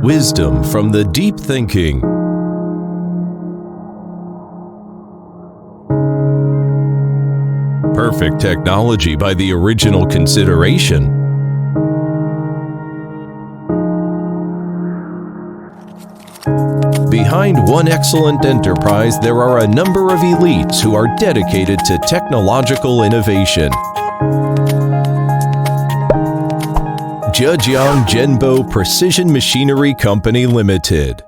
Wisdom from the deep thinking. Perfect technology by the original consideration. Behind one excellent enterprise, there are a number of elites who are dedicated to technological innovation. Zhejiang Zhenbo Precision Machinery Company Limited.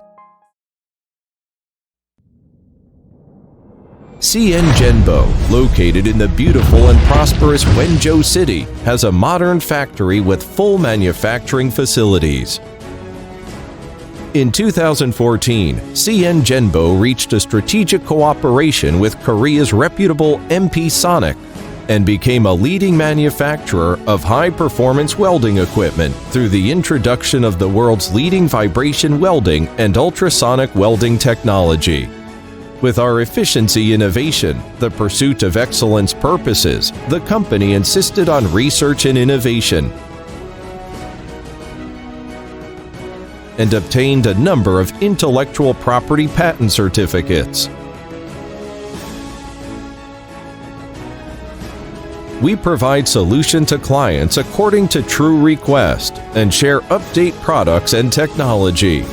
CN Zhenbo, located in the beautiful and prosperous Wenzhou City, has a modern factory with full manufacturing facilities. In 2014, CN Zhenbo reached a strategic cooperation with Korea's reputable Manufaucturing and became a leading manufacturer of high-performance welding equipment through the introduction of the world's leading vibration welding and ultrasonic welding technology. With our efficiency innovation, the pursuit of excellence purposes, the company insisted on research and innovation and obtained a number of intellectual property patent certificates. We provide solution to clients according to true request and share update products and technology.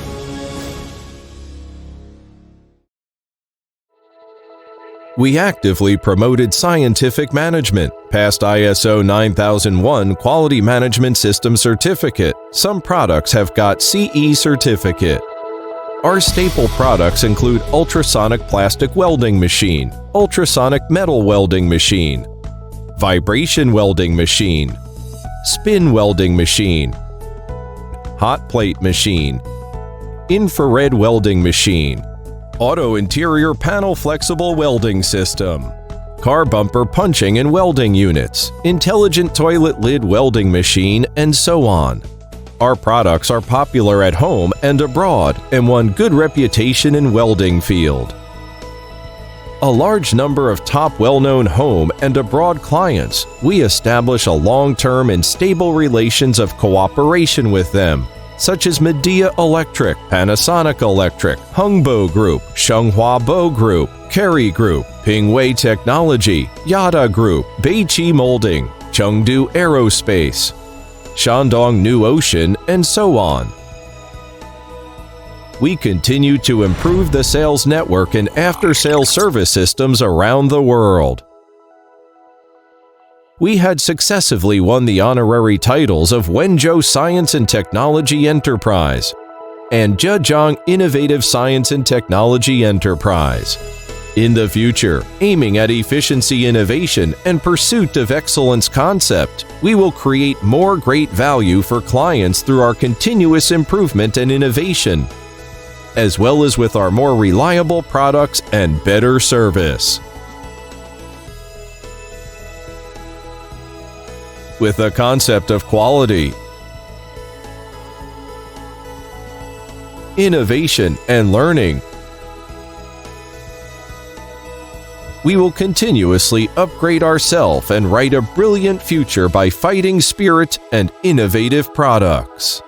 We actively promoted scientific management, passed ISO 9001 Quality Management System Certificate. Some products have got CE certificate. Our staple products include ultrasonic plastic welding machine, ultrasonic metal welding machine, vibration welding machine, spin welding machine, hot plate machine, infrared welding machine, auto interior panel flexible welding system, car bumper punching and welding units, intelligent toilet lid welding machine, and so on. Our products are popular at home and abroad and won good reputation in welding field. A large number of top well-known home and abroad clients, we establish a long-term and stable relations of cooperation with them, such as Midea Electric, Panasonic Electric, Hongbo Group, Shenghua Bo Group, Kerry Group, Pingwei Technology, Yada Group, Beiqi Molding, Chengdu Aerospace, Shandong New Ocean, and so on. We continue to improve the sales network and after-sales service systems around the world. We had successively won the honorary titles of Wenzhou Science and Technology Enterprise and Zhejiang Innovative Science and Technology Enterprise. In the future, aiming at efficiency innovation and pursuit of excellence concept, we will create more great value for clients through our continuous improvement and innovation, as well as with our more reliable products and better service. With the concept of quality, innovation, and learning, we will continuously upgrade ourselves and write a brilliant future by fighting spirit and innovative products.